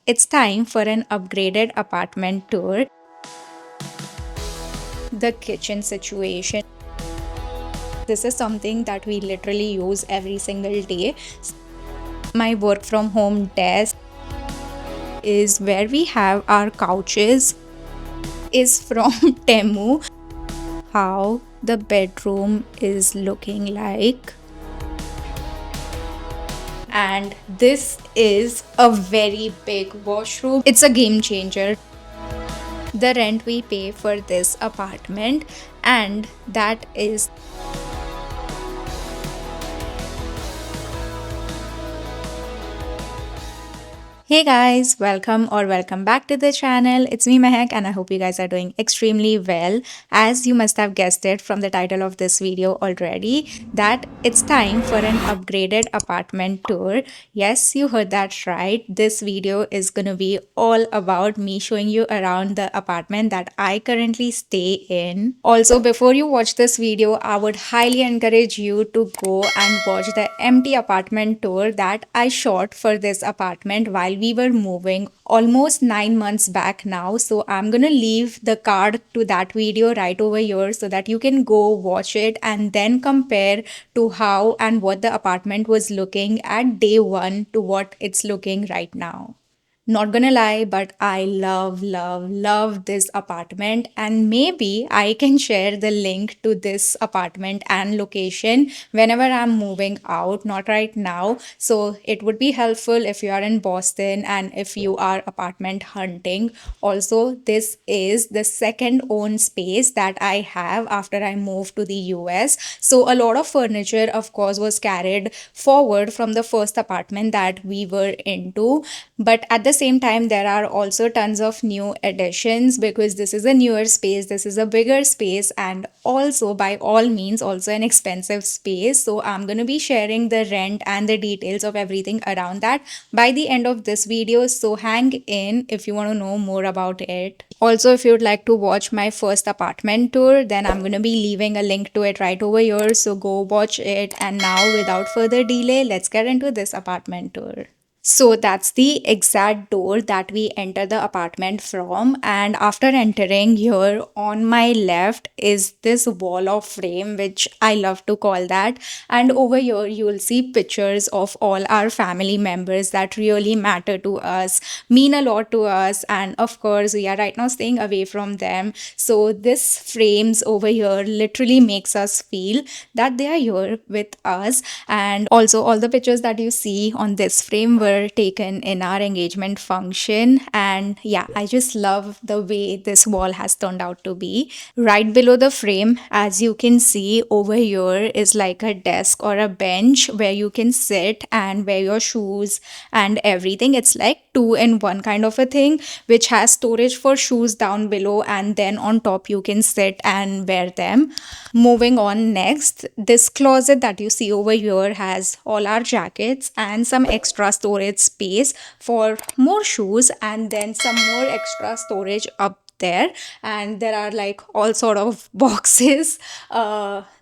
it's time for an upgraded apartment tour. The kitchen situation. This is something that we literally use every single day. My work from home desk is where we have our couches, is from Temu. How the bedroom is looking like. And this is a very big washroom. It's a game changer. The rent we pay for this apartment, and that is Hey guys, welcome back to the channel. It's me Mahek and I hope you guys are doing extremely well. As you must have guessed it from the title of this video already, that it's time for an upgraded apartment tour. Yes, you heard that right. This video is gonna be all about me showing you around the apartment that I currently stay in. Also, before you watch this video, I would highly encourage you to go and watch the empty apartment tour that I shot for this apartment while we were moving almost 9 months back now. So I'm gonna leave the card to that video right over here so that you can go watch it and then compare to how and what the apartment was looking at day one to what it's looking right now. Not gonna lie, but I love this apartment, and maybe I can share the link to this apartment and location whenever I'm moving out, not right now. So it would be helpful if you are in Boston and if you are apartment hunting. Also, this is the second own space that I have after I moved to the US. So a lot of furniture, of course, was carried forward from the first apartment that we were into, but at the same time there are also tons of new additions because this is a newer space, this is a bigger space, and also by all means also an expensive space. So I'm going to be sharing the rent and the details of everything around that by the end of this video, so hang in if you want to know more about it. Also, if you'd like to watch my first apartment tour, then I'm going to be leaving a link to it right over here, so go watch it. And now without further delay, let's get into this apartment tour. So that's the exact door that we enter the apartment from. And after entering here, on my left is this wall of frame, which I love to call that. And over here, you will see pictures of all our family members that really matter to us, mean a lot to us. And of course, we are right now staying away from them. So this frames over here literally makes us feel that they are here with us. And also all the pictures that you see on this frame were taken in our engagement function. And yeah, I just love the way this wall has turned out to be. Right below the frame, as you can see over here, is like a desk or a bench where you can sit and wear your shoes and everything. It's like two in one kind of a thing, which has storage for shoes down below, and then on top you can sit and wear them. Moving on, next, this closet that you see over here has all our jackets and some extra storage space for more shoes, and then some more extra storage up there. And there are like all sort of boxes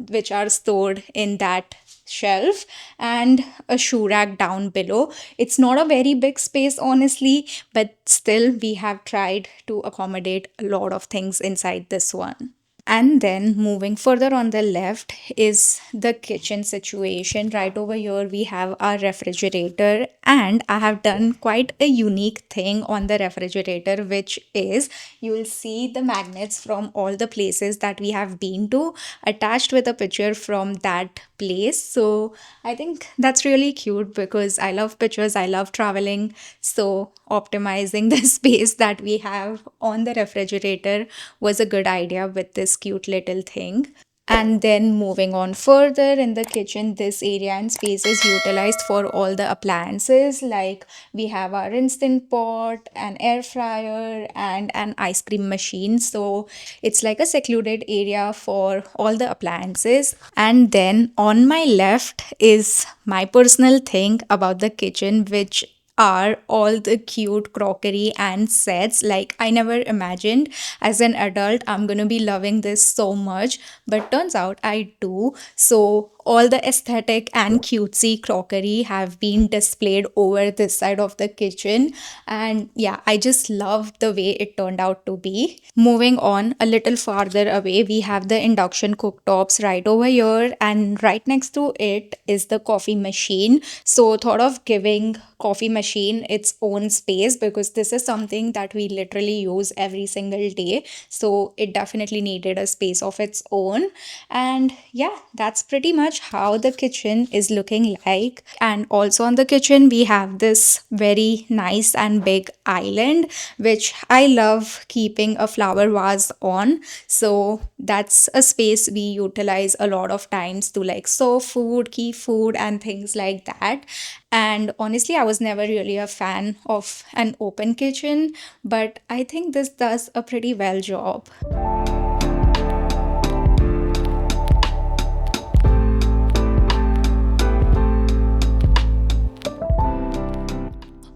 which are stored in that shelf, and a shoe rack down below. It's not a very big space honestly, but still we have tried to accommodate a lot of things inside this one. And then moving further on the left is the kitchen situation. Right over here, we have our refrigerator, and I have done quite a unique thing on the refrigerator, which is you will see the magnets from all the places that we have been to attached with a picture from that place. So I think that's really cute because I love pictures, I love traveling. So optimizing the space that we have on the refrigerator was a good idea with this cute little thing. And then moving on further in the kitchen, this area and space is utilized for all the appliances. Like we have our instant pot, an air fryer, and an ice cream machine. So it's like a secluded area for all the appliances. And then on my left is my personal thing about the kitchen, which are all the cute crockery and sets. Like I never imagined as an adult I'm gonna be loving this so much, but turns out I do. So all the aesthetic and cutesy crockery have been displayed over this side of the kitchen. And yeah, I just love the way it turned out to be. Moving on a little farther away, we have the induction cooktops right over here, and right next to it is the coffee machine. So thought of giving coffee machine its own space because this is something that we literally use every single day. So it definitely needed a space of its own. And yeah, that's pretty much how the kitchen is looking like. And also on the kitchen, we have this very nice and big island, which I love keeping a flower vase on. So that's a space we utilize a lot of times to like serve food, keep food, and things like that. And honestly, I was never really a fan of an open kitchen, but I think this does a pretty well job.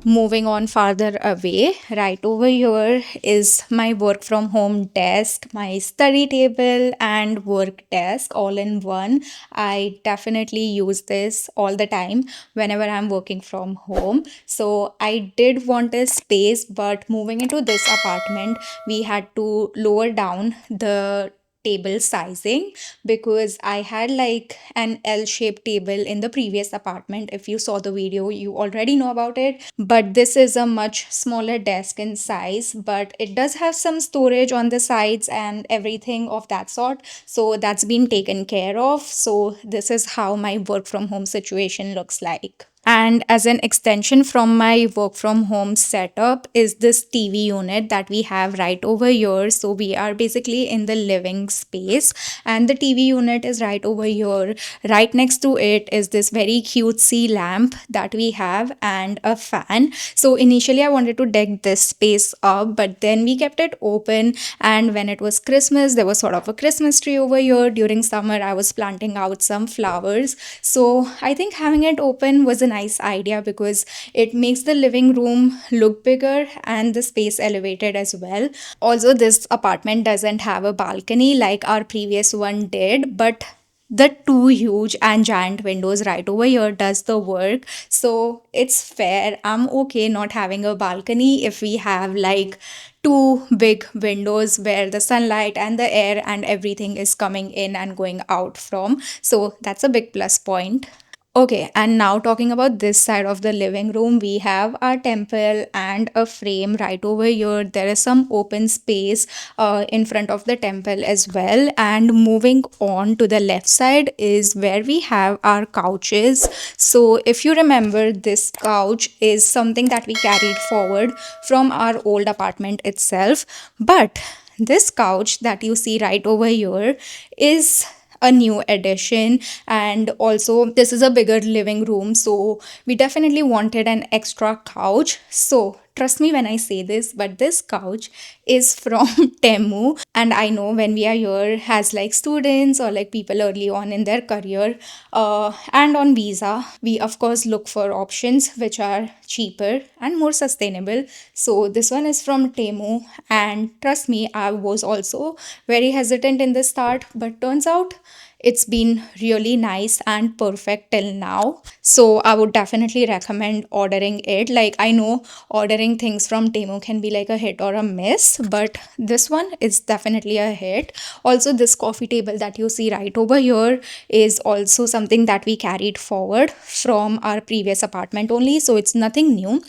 Moving on farther away, right over here is my work from home desk, my study table, and work desk all in one. I definitely use this all the time whenever I'm working from home. So I did want a space, but moving into this apartment, we had to lower down the table sizing because I had like an L shaped table in the previous apartment. If you saw the video, you already know about it. But this is a much smaller desk in size, but it does have some storage on the sides and everything of that sort. So that's been taken care of. So this is how my work from home situation looks like. And as an extension from my work from home setup is this TV unit that we have right over here. So we are basically in the living space, and the TV unit is right over here. Right next to it is this very cutesy lamp that we have and a fan. So initially I wanted to deck this space up, but then we kept it open. And when it was Christmas, there was sort of a Christmas tree over here. During summer, I was planting out some flowers. So I think having it open was a nice idea because it makes the living room look bigger and the space elevated as well. Also, this apartment doesn't have a balcony like our previous one did, but the two huge and giant windows right over here does the work. So it's fair. I'm okay not having a balcony if we have like two big windows where the sunlight and the air and everything is coming in and going out from. So that's a big plus point. Okay, and now talking about this side of the living room, we have our temple and a frame right over here. There is some open space in front of the temple as well. And moving on to the left side is where we have our couches. So, if you remember, this couch is something that we carried forward from our old apartment itself. But this couch that you see right over here is a new addition, and also this is a bigger living room, so we definitely wanted an extra couch. So trust me when I say this, but this couch is from Temu. And I know when we are here as like students or like people early on in their career and on visa, we of course look for options which are cheaper and more sustainable. So this one is from Temu, and trust me, I was also very hesitant in the start, but turns out it's been really nice and perfect till now. So I would definitely recommend ordering it. Like, I know ordering things from Temu can be like a hit or a miss, but this one is definitely a hit. Also, this coffee table that you see right over here is also something that we carried forward from our previous apartment only, so it's nothing new.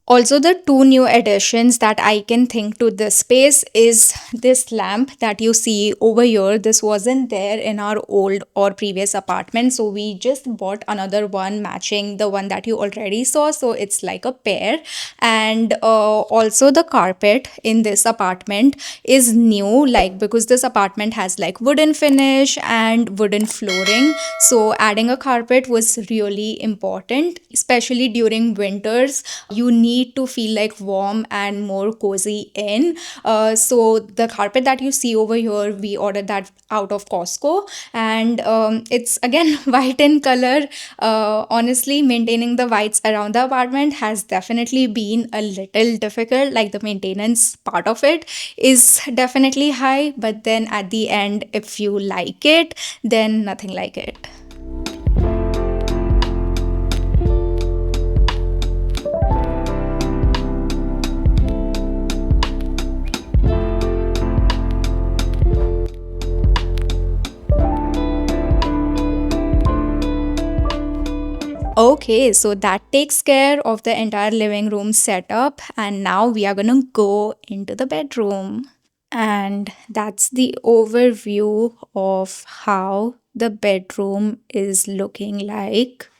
Also, the two new additions that I can think to this space is this lamp that you see over here. This wasn't there in our old or previous apartment, so we just bought another one matching the one that you already saw. So it's like a pair. And also, the carpet in this apartment is new, like because this apartment has like wooden finish and wooden flooring. So adding a carpet was really important, especially during winters. You need to feel like warm and more cozy in. So the carpet that you see over here, we ordered that out of Costco, and it's again white in color. Honestly, maintaining the whites around the apartment has definitely been a little difficult. Like, the maintenance part of it is definitely high, but then at the end, if you like it, then nothing like it. Okay, so that takes care of the entire living room setup, and now we are gonna go into the bedroom. And that's the overview of how the bedroom is looking like.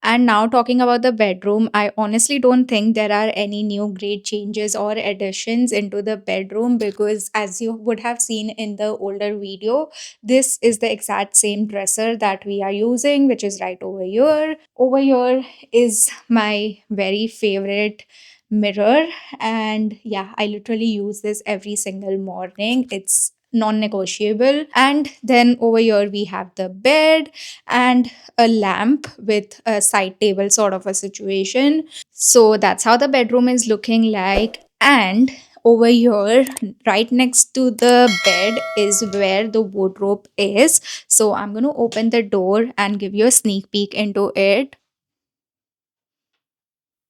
And now, talking about the bedroom, I honestly don't think there are any new great changes or additions into the bedroom because, as you would have seen in the older video, this is the exact same dresser that we are using, which is right over here. Over here is my very favorite mirror, and yeah, I literally use this every single morning. It's non-negotiable. And then over here we have the bed and a lamp with a side table sort of a situation. So that's how the bedroom is looking like. And over here, right next to the bed, is where the wardrobe is. So I'm going to open the door and give you a sneak peek into it.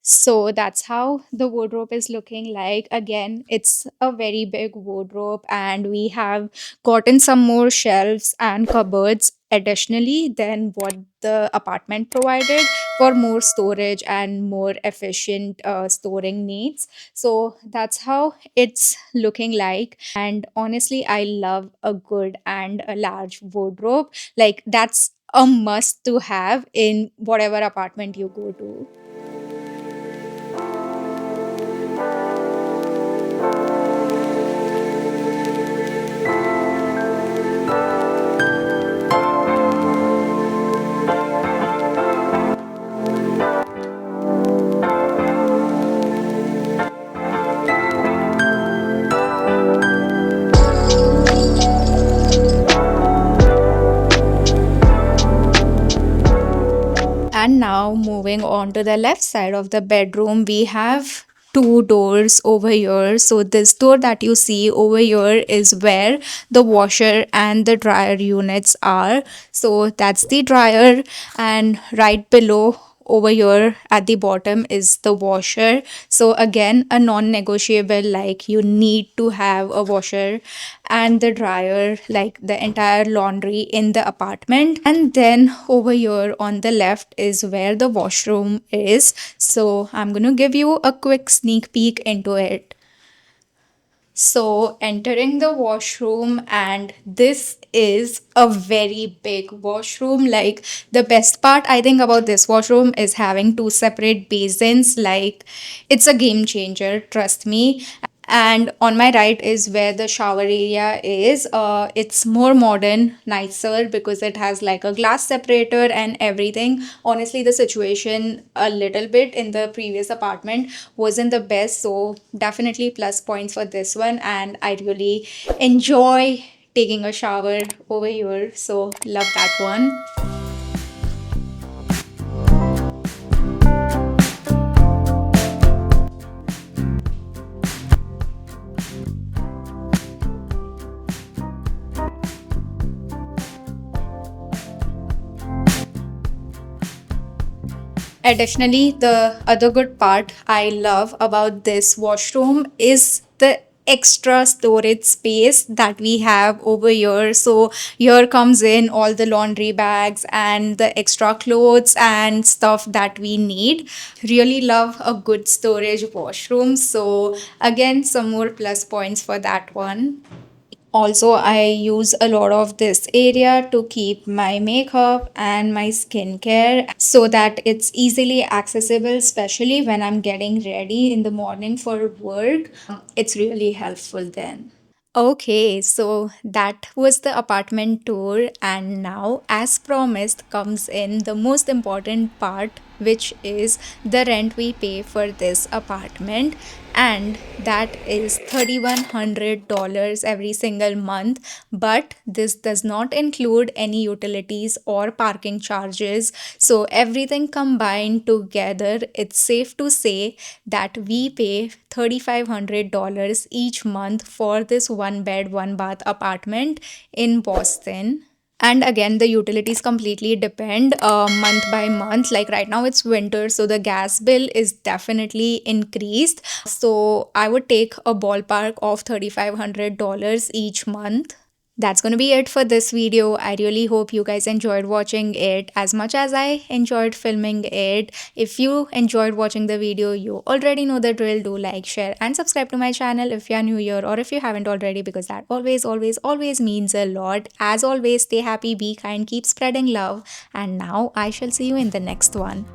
So that's how the wardrobe is looking like. Again, it's a very big wardrobe, and we have gotten some more shelves and cupboards additionally than what the apartment provided for more storage and more efficient storing needs. So that's how it's looking like. And honestly, I love a good and a large wardrobe. Like, that's a must to have in whatever apartment you go to. And now, moving on to the left side of the bedroom, we have two doors over here. So, this door that you see over here is where the washer and the dryer units are. So, that's the dryer, and right below over here at the bottom is the washer. So again, a non-negotiable, like you need to have a washer and the dryer, like the entire laundry in the apartment. And then over here on the left is where the washroom is. So I'm going to give you a quick sneak peek into it. So, entering the washroom, and this is a very big washroom. Like, the best part I think about this washroom is having two separate basins. Like, it's a game changer, trust me. And on my right is where the shower area is. It's more modern, nicer because it has like a glass separator and everything. Honestly, the situation a little bit in the previous apartment wasn't the best, so definitely plus points for this one. And I really enjoy taking a shower over here, so love that one. Additionally, the other good part I love about this washroom is the extra storage space that we have over here. So here comes in all the laundry bags and the extra clothes and stuff that we need. Really love a good storage washroom. So again, some more plus points for that one. Also, I use a lot of this area to keep my makeup and my skincare so that it's easily accessible, especially when I'm getting ready in the morning for work. It's really helpful then. Okay, so that was the apartment tour, and now, as promised, comes in the most important part, which is the rent we pay for this apartment, and that is $3,100 every single month. But this does not include any utilities or parking charges, so everything combined together, it's safe to say that we pay $3,500 each month for this one bed, one bath apartment in Boston. And again, the utilities completely depend month by month. Like right now, it's winter, so the gas bill is definitely increased. So I would take a ballpark of $3,500 each month. That's going to be it for this video. I really hope you guys enjoyed watching it as much as I enjoyed filming it. If you enjoyed watching the video, you already know the drill. Do like, share, and subscribe to my channel if you are new here or if you haven't already, because that always means a lot. As always, stay happy, be kind, keep spreading love. And now I shall see you in the next one.